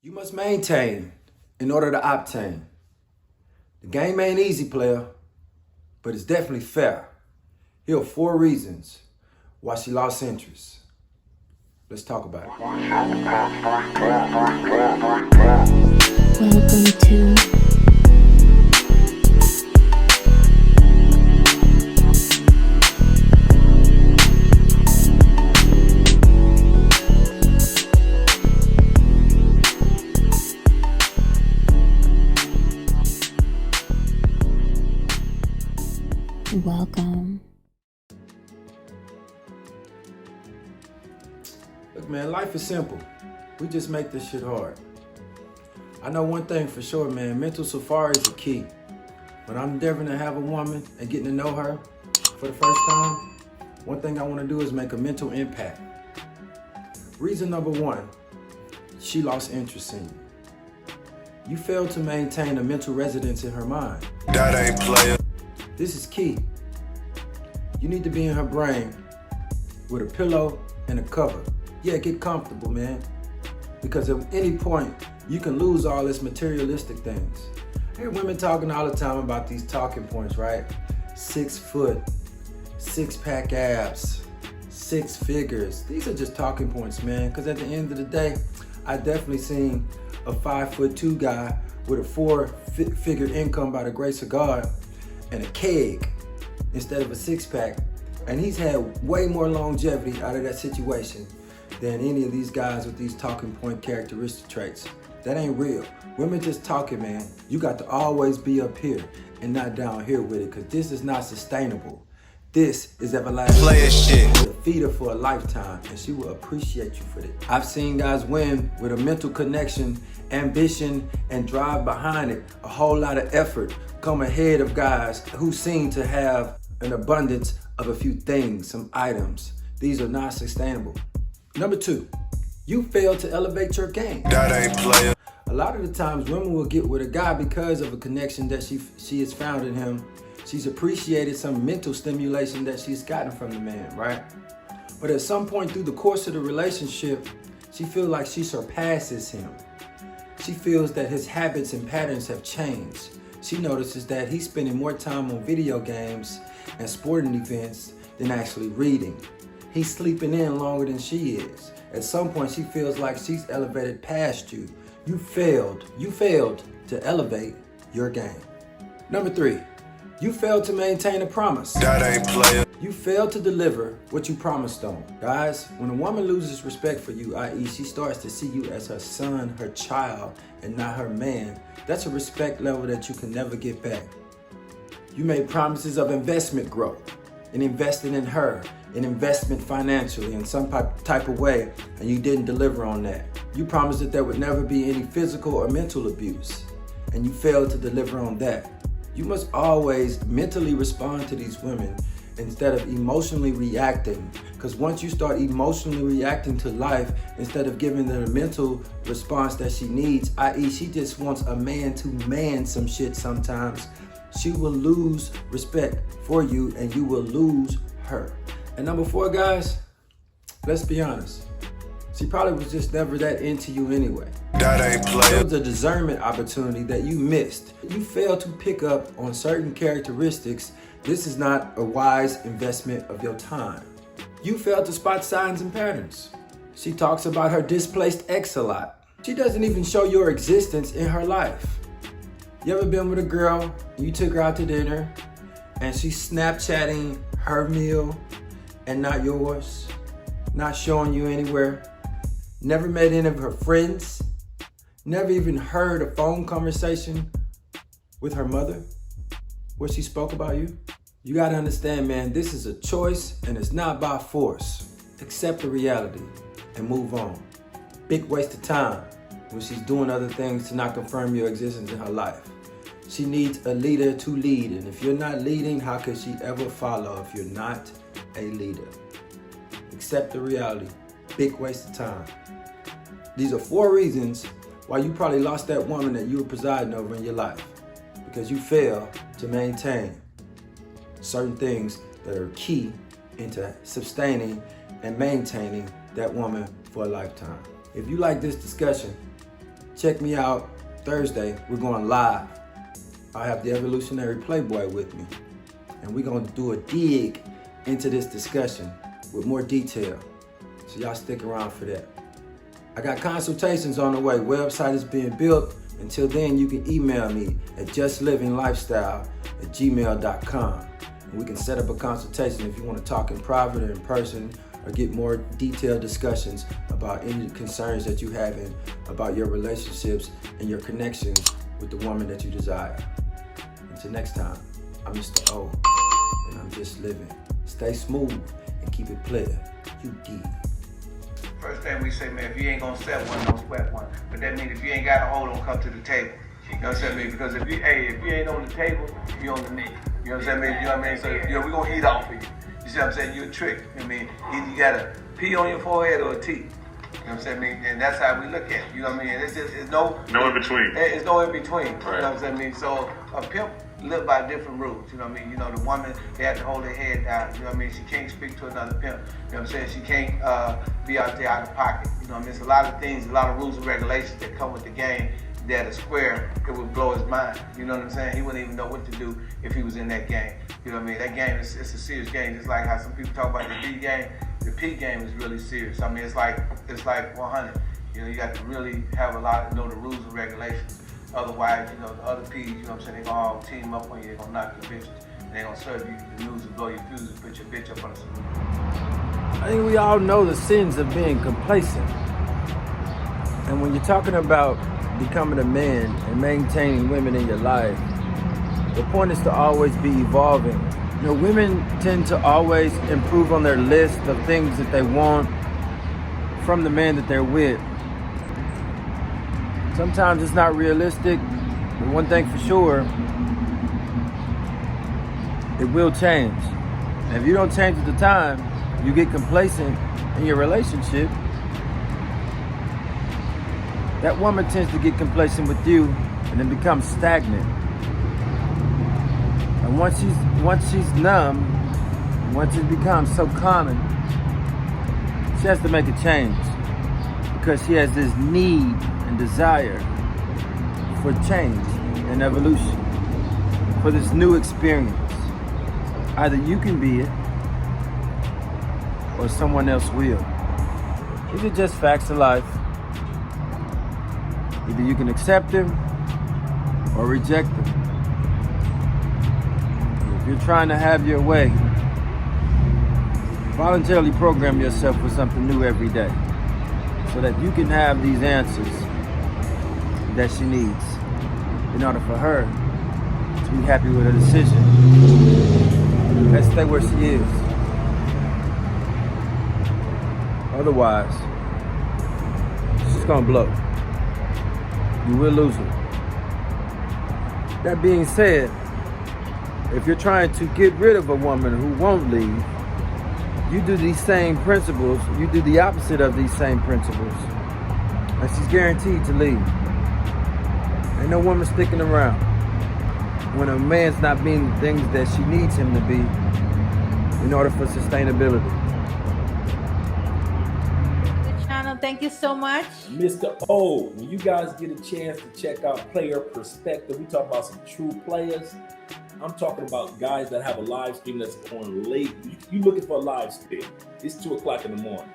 You must maintain in order to obtain. The game ain't easy, player, but it's definitely fair. Here are 4 reasons why she lost interest. Let's talk about it. Welcome to Welcome. Look, man, life is simple. We just make this shit hard. I know one thing for sure, man. Mental safari is the key. When I'm endeavoring to have a woman and getting to know her for the first time, one thing I want to do is make a mental impact. Reason number 1, she lost interest in you. You failed to maintain a mental residence in her mind. That ain't player. This is key. You need to be in her brain with a pillow and a cover. Yeah, get comfortable, man. Because at any point, you can lose all this materialistic things. I hear women talking all the time about these talking points, right? 6 foot, 6-pack abs, 6 figures. These are just talking points, man. Because at the end of the day, I definitely seen a 5'2" guy with a 4-figure income by the grace of God and a keg instead of a 6-pack. And he's had way more longevity out of that situation than any of these guys with these talking point characteristic traits. That ain't real. Women just talking, man. You got to always be up here and not down here with it, because this is not sustainable. This is everlasting. Player shit. Feed her for a lifetime, and she will appreciate you for it. I've seen guys win with a mental connection, ambition, and drive behind it. A whole lot of effort come ahead of guys who seem to have an abundance of a few things, some items. These are not sustainable. Number 2, you fail to elevate your game. That ain't player. A lot of the times women will get with a guy because of a connection that she has found in him. She's appreciated some mental stimulation that she's gotten from the man, right? But at some point through the course of the relationship, she feels like she surpasses him. She feels that his habits and patterns have changed. She notices that he's spending more time on video games and sporting events than actually reading. He's sleeping in longer than she is. At some point, she feels like she's elevated past you. You failed to elevate your game. Number 3, you failed to maintain a promise. That ain't player. You failed to deliver what you promised on. Guys, when a woman loses respect for you, i.e. she starts to see you as her son, her child, and not her man, that's a respect level that you can never get back. You made promises of investment growth and investing in her, an investment financially in some type of way, and you didn't deliver on that. You promised that there would never be any physical or mental abuse, and you failed to deliver on that. You must always mentally respond to these women instead of emotionally reacting, because once you start emotionally reacting to life instead of giving her the mental response that she needs, i.e. she just wants a man to man some shit sometimes, she will lose respect for you and you will lose her. And number 4, guys, let's be honest. She probably was just never that into you anyway. That ain't player. It was a discernment opportunity that you missed. You failed to pick up on certain characteristics. This is not a wise investment of your time. You failed to spot signs and patterns. She talks about her displaced ex a lot. She doesn't even show your existence in her life. You ever been with a girl, you took her out to dinner, and she's Snapchatting her meal and not yours, not showing you anywhere, never met any of her friends, never even heard a phone conversation with her mother where she spoke about you? You gotta understand, man, this is a choice and it's not by force. Accept the reality and move on. Big waste of time when she's doing other things to not confirm your existence in her life. She needs a leader to lead, and if you're not leading, how could she ever follow if you're not a leader? Accept the reality. Big waste of time. These are 4 reasons why you probably lost that woman that you were presiding over in your life, because you failed to maintain certain things that are key into sustaining and maintaining that woman for a lifetime. If you like this discussion, Check me out Thursday. We're going live. I have the Evolutionary Playboy with me, and we're going to do a dig into this discussion with more detail. So y'all stick around for that. I got consultations on the way. Website is being built. Until then, you can email me at justlivingLifestyle@gmail.com. And we can set up a consultation if you want to talk in private or in person, or get more detailed discussions about any concerns that you have about your relationships and your connections with the woman that you desire. Until next time, I'm Mr.O, and I'm just living. Stay smooth and keep it player. You dig. First thing we say, man, if you ain't gonna set one, don't sweat one. But that means if you ain't got a hold, don't come to the table. You know what I'm saying? Because if you ain't on the table, you on the knee. You know what I'm saying? You know what I mean? So we gonna eat off of you. You see what I'm saying? You're a trick. You know what I mean? Either you got a P on your forehead or a T. You know what I'm saying? And that's how we look at it. You know what I mean? It's no in between. It's no in between. Right. You know what I'm saying? So a pimp live by different rules. You know what I mean? You know, the woman, they have to hold their head down. You know what I mean? She can't speak to another pimp. You know what I'm saying? She can't be out there out of pocket. You know what I mean? It's a lot of things, a lot of rules and regulations that come with the game that a square, it would blow his mind. You know what I'm saying? He wouldn't even know what to do if he was in that game. You know what I mean? That game, it's a serious game. Just like how some people talk about the B game. The P game is really serious. I mean, it's like 100. You know, you got to really have a lot, know the rules and regulations. Otherwise, you know, the other P's, you know what I'm saying, they gonna all team up on you, they're gonna knock your bitches. And they're gonna serve you the news and blow your fuse and put your bitch up on the screen. I think we all know the sins of being complacent. And when you're talking about becoming a man and maintaining women in your life, the point is to always be evolving. You know, women tend to always improve on their list of things that they want from the man that they're with. Sometimes it's not realistic, but one thing for sure, it will change. And if you don't change at the time, you get complacent in your relationship, that woman tends to get complacent with you and then becomes stagnant. And once she's numb, once it becomes so common, she has to make a change because she has this need and desire for change and evolution, for this new experience. Either you can be it or someone else will. These are just facts of life. Either you can accept them or reject them. If you're trying to have your way, voluntarily program yourself for something new every day so that you can have these answers that she needs in order for her to be happy with her decision. Let's stay where she is. Otherwise, she's gonna blow. You will lose her. That being said, if you're trying to get rid of a woman who won't leave, you do these same principles, you do the opposite of these same principles, and she's guaranteed to leave. Ain't no woman sticking around when a man's not being the things that she needs him to be in order for sustainability. Channel, thank you so much. Mr.O, when you guys get a chance to check out Player Perspective, we talk about some true players. I'm talking about guys that have a live stream that's on late. You looking for a live stream. It's 2 o'clock in the morning.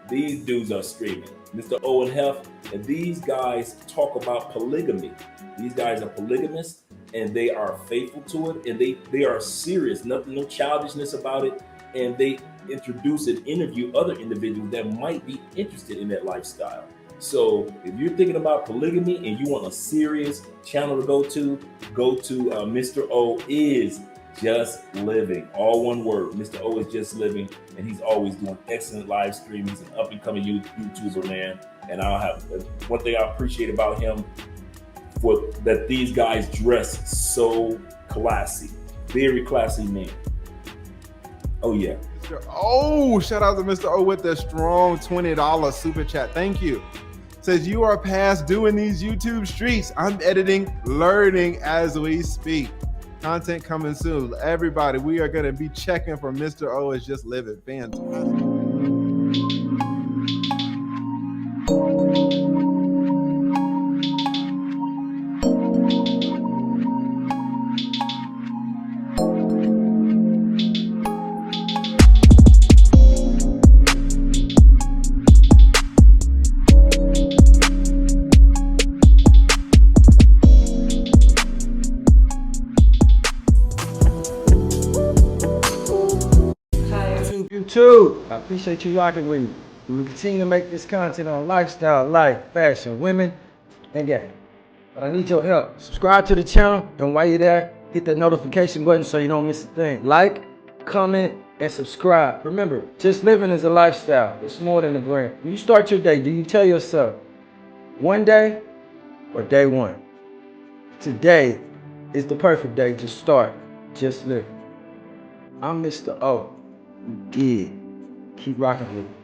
These dudes are streaming. Mr.O and Hef, and these guys talk about polygamy. These guys are polygamists, and they are faithful to it, and they are serious. Nothing, no childishness about it, and they introduce and interview other individuals that might be interested in that lifestyle. So if you're thinking about polygamy and you want a serious channel to go to Mr.O is Just Living. All one word. Mr.O is Just Living, and he's always doing excellent live streams. He's an up and coming YouTuber, man. And I'll have one thing I appreciate about him for that these guys dress so classy, very classy men. Oh yeah. Oh, shout out to Mr.O with the strong $20 super chat. Thank you. Says you are past doing these YouTube streets. I'm editing, learning as we speak. Content coming soon. Everybody, we are going to be checking for Mr.O is Just Living. Fantastic. YouTube. I appreciate you rocking with me. We will continue to make this content on lifestyle, life, fashion, women, and yeah. But I need your help. Subscribe to the channel, and while you're there, hit that notification button so you don't miss a thing. Like, comment, and subscribe. Remember, just living is a lifestyle. It's more than a brand. When you start your day, do you tell yourself, one day or day one? Today is the perfect day to start just living. I'm Mr. O. Yeah. Keep rocking with me.